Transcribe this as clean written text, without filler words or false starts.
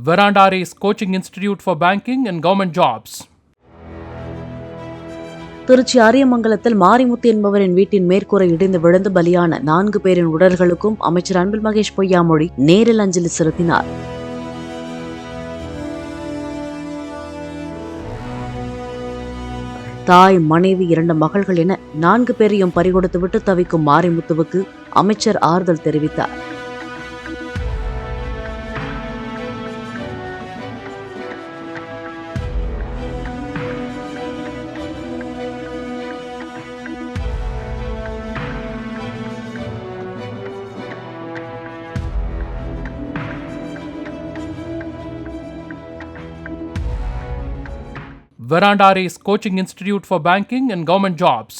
Veranda Race Coaching Institute for Banking and Government Jobs. Trichy ஆரியமங்கலத்தில் Marimuthu என்பவரின் வீட்டின் மேற்கூரை இடிந்து விழுந்து பலியான 4 பேரின் உடல்களுக்கும் அமைச்சர் அன்பில் மகேஷ் பொய்யாமொழி நேரில் அஞ்சலி செலுத்தினார். தாய், மனைவி, 2 மகள்கள் என 4 பேரையும் பறிகொடுத்துவிட்டு தவிக்கும் மாரிமுத்துவுக்கு அமைச்சர் ஆறுதல் தெரிவித்தார். Veranda Race Coaching Institute for Banking and Government Jobs.